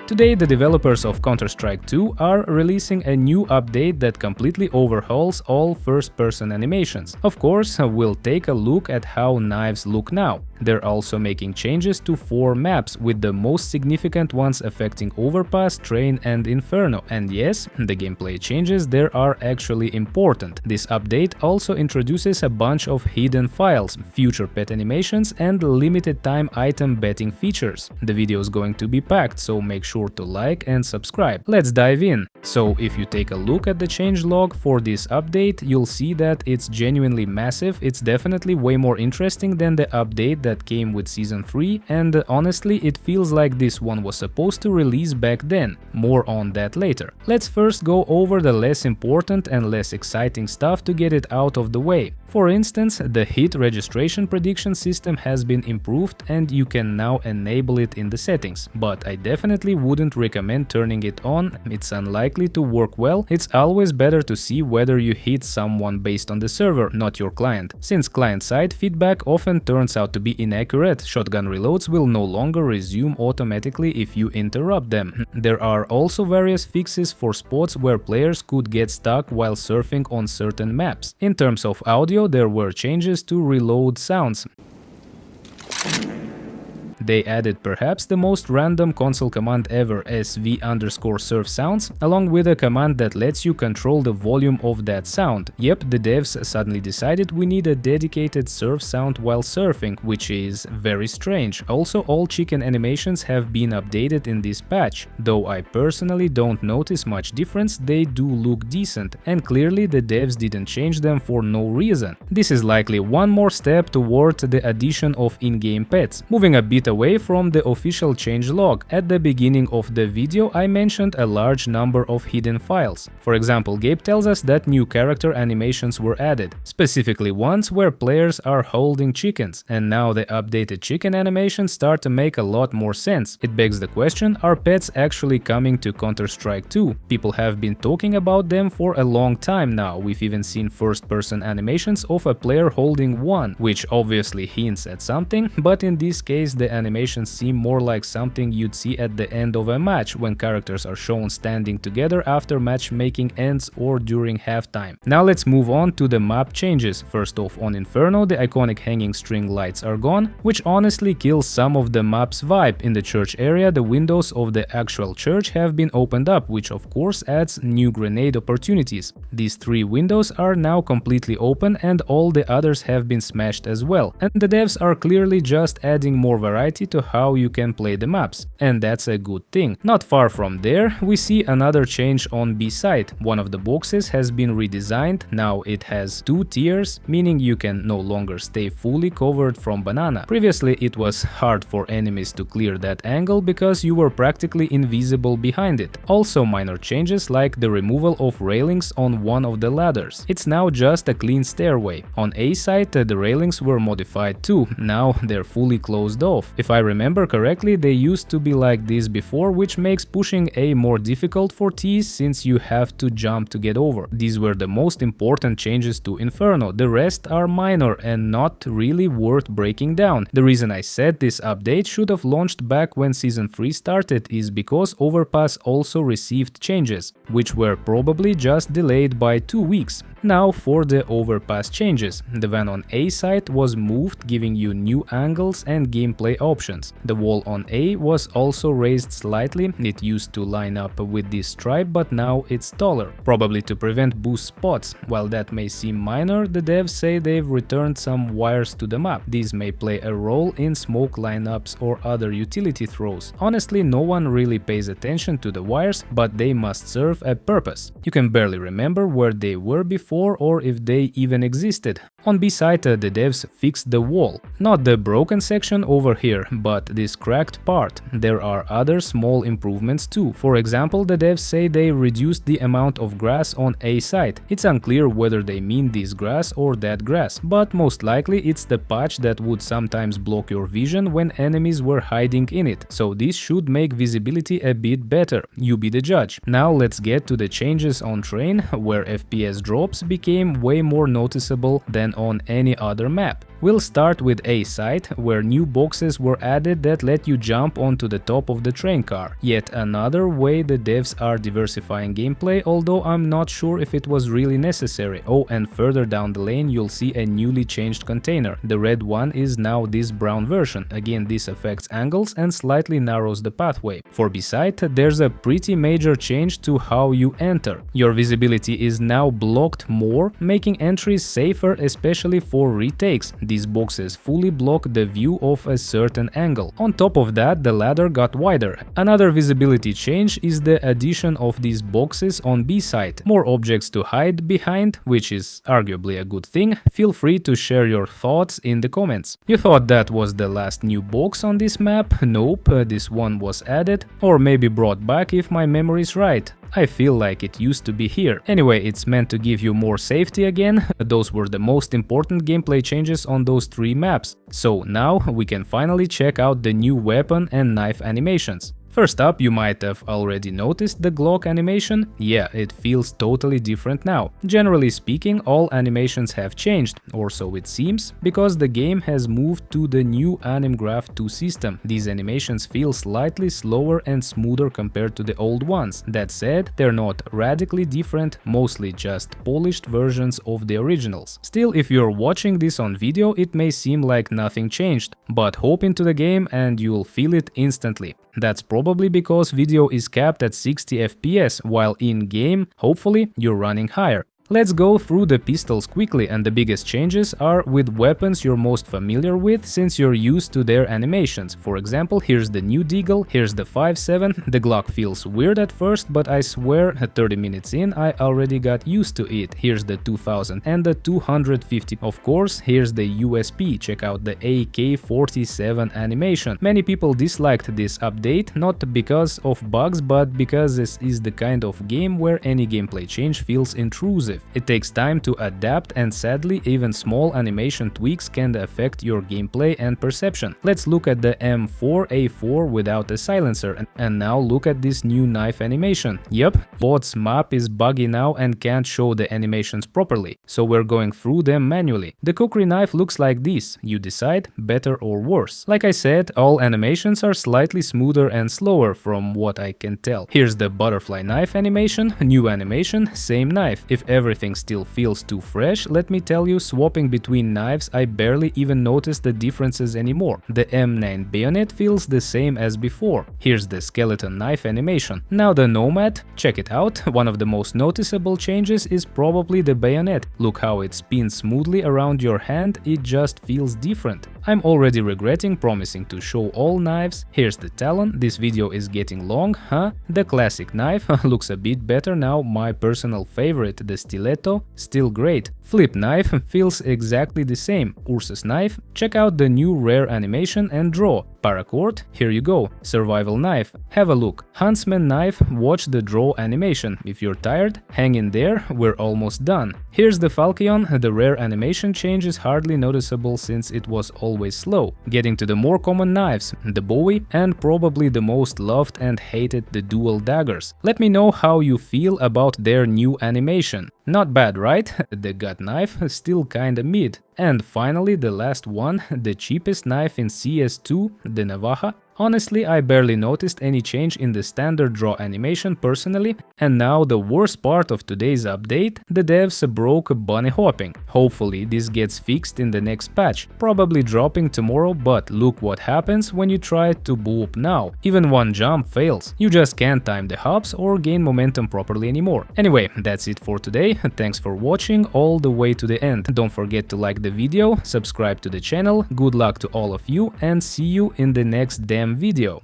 Today, the developers of Counter-Strike 2 are releasing a new update that completely overhauls all first-person animations. Of course, we'll take a look at how knives look now. They're also making changes to 4 maps, with the most significant ones affecting Overpass, Train and Inferno. And yes, the gameplay changes there are actually important. This update also introduces a bunch of hidden files, future pet animations and limited time item betting features. The video is going to be packed, so make sure to like and subscribe. Let's dive in. So if you take a look at the changelog for this update, you'll see that it's genuinely massive. It's definitely way more interesting than the update that came with Season 3, and honestly it feels like this one was supposed to release back then. More on that later. Let's first go over the less important and less exciting stuff to get it out of the way. For instance, the hit registration prediction system has been improved and you can now enable it in the settings, but I definitely wouldn't recommend turning it on. It's unlikely to work well. It's always better to see whether you hit someone based on the server, not your client. Since client-side feedback often turns out to be inaccurate, shotgun reloads will no longer resume automatically if you interrupt them. There are also various fixes for spots where players could get stuck while surfing on certain maps. In terms of audio, there were changes to reload sounds. They added perhaps the most random console command ever, SV_surf sounds, along with a command that lets you control the volume of that sound. Yep, the devs suddenly decided we need a dedicated surf sound while surfing, which is very strange. Also, all chicken animations have been updated in this patch. Though I personally don't notice much difference, they do look decent, and clearly the devs didn't change them for no reason. This is likely one more step toward the addition of in-game pets. Moving a bit away from the official changelog, at the beginning of the video I mentioned a large number of hidden files. For example, Gabe tells us that new character animations were added, specifically ones where players are holding chickens, and now the updated chicken animations start to make a lot more sense. It begs the question, are pets actually coming to Counter-Strike 2? People have been talking about them for a long time now. We've even seen first-person animations of a player holding one, which obviously hints at something, but in this case the animations seem more like something you'd see at the end of a match, when characters are shown standing together after matchmaking ends or during halftime. Now let's move on to the map changes. First off, on Inferno, the iconic hanging string lights are gone, which honestly kills some of the map's vibe. In the church area, the windows of the actual church have been opened up, which of course adds new grenade opportunities. These 3 windows are now completely open and all the others have been smashed as well, and the devs are clearly just adding more variety to how you can play the maps, and that's a good thing. Not far from there, we see another change on B side. One of the boxes has been redesigned. Now it has 2 tiers, meaning you can no longer stay fully covered from banana. Previously it was hard for enemies to clear that angle because you were practically invisible behind it. Also minor changes like the removal of railings on one of the ladders. It's now just a clean stairway. On A side the railings were modified too. Now they're fully closed off. If I remember correctly, they used to be like this before, which makes pushing A more difficult for T's since you have to jump to get over. These were the most important changes to Inferno. The rest are minor and not really worth breaking down. The reason I said this update should have launched back when Season 3 started is because Overpass also received changes, which were probably just delayed by 2 weeks. Now for the Overpass changes. The van on A side was moved, giving you new angles and gameplay options. The wall on A was also raised slightly. It used to line up with this stripe, but now it's taller, probably to prevent boost spots. While that may seem minor, the devs say they've returned some wires to the map. These may play a role in smoke lineups or other utility throws. Honestly, no one really pays attention to the wires, but they must serve a purpose. You can barely remember where they were before or if they even existed. On B side, the devs fixed the wall. Not the broken section over here, but this cracked part. There are other small improvements too. For example, the devs say they reduced the amount of grass on A side. It's unclear whether they mean this grass or that grass, but most likely it's the patch that would sometimes block your vision when enemies were hiding in it. So this should make visibility a bit better. You be the judge. Now let's get to the changes on Train, where FPS drops became way more noticeable than on any other map. We'll start with A side, where new boxes were added that let you jump onto the top of the train car. Yet another way the devs are diversifying gameplay, although I'm not sure if it was really necessary. Oh, and further down the lane you'll see a newly changed container. The red one is now this brown version. Again, this affects angles and slightly narrows the pathway. For B-side, there's a pretty major change to how you enter. Your visibility is now blocked more, making entries safer, especially for retakes. These boxes fully block the view of a certain angle. On top of that, the ladder got wider. Another visibility change is the addition of these boxes on B-side. More objects to hide behind, which is arguably a good thing. Feel free to share your thoughts in the comments. You thought that was the last new box on this map? Nope, this one was added, or maybe brought back if my memory is right. I feel like it used to be here. Anyway, it's meant to give you more safety again. Those were the most important gameplay changes on those 3 maps. So now we can finally check out the new weapon and knife animations. First up, you might have already noticed the Glock animation. Yeah, it feels totally different now. Generally speaking, all animations have changed, or so it seems, because the game has moved to the new Anim Graph 2 system. These animations feel slightly slower and smoother compared to the old ones. That said, they're not radically different, mostly just polished versions of the originals. Still, if you're watching this on video, it may seem like nothing changed, but hop into the game and you'll feel it instantly. That's probably because video is capped at 60 FPS, while in-game, hopefully, you're running higher. Let's go through the pistols quickly, and the biggest changes are with weapons you're most familiar with since you're used to their animations. For example, here's the new Deagle, here's the 5.7. The Glock feels weird at first, but I swear 30 minutes in I already got used to it. Here's the 2000 and the 250. Of course, here's the USP, check out the AK-47 animation. Many people disliked this update, not because of bugs, but because this is the kind of game where any gameplay change feels intrusive. It takes time to adapt, and sadly even small animation tweaks can affect your gameplay and perception. Let's look at the M4A4 without a silencer, and now look at this new knife animation. Yep, bot's map is buggy now and can't show the animations properly, so we're going through them manually. The kukri knife looks like this, you decide, better or worse. Like I said, all animations are slightly smoother and slower from what I can tell. Here's the butterfly knife animation, new animation, same knife. If everything still feels too fresh, let me tell you, swapping between knives I barely even notice the differences anymore. The M9 bayonet feels the same as before. Here's the skeleton knife animation. Now the Nomad, check it out. One of the most noticeable changes is probably the bayonet. Look how it spins smoothly around your hand, it just feels different. I'm already regretting promising to show all knives. Here's the Talon, this video is getting long, huh? The classic knife looks a bit better now, my personal favorite, the Stiletto, still great. Flip knife feels exactly the same. Ursus knife, check out the new rare animation and draw. Paracord, here you go. Survival knife, have a look. Huntsman knife, watch the draw animation. If you're tired, hang in there, we're almost done. Here's the Falchion, the rare animation change is hardly noticeable since it was always slow. Getting to the more common knives, the Bowie, and probably the most loved and hated, the dual daggers. Let me know how you feel about their new animation. Not bad, right? The gut knife, still kinda mid. And finally, the last one, the cheapest knife in CS2, the Navaja. Honestly, I barely noticed any change in the standard draw animation personally. And now the worst part of today's update, the devs broke bunny hopping. Hopefully this gets fixed in the next patch, probably dropping tomorrow, but look what happens when you try to boop now. Even one jump fails, you just can't time the hops or gain momentum properly anymore. Anyway, that's it for today, thanks for watching all the way to the end. Don't forget to like the video, subscribe to the channel, good luck to all of you, and see you in the next video.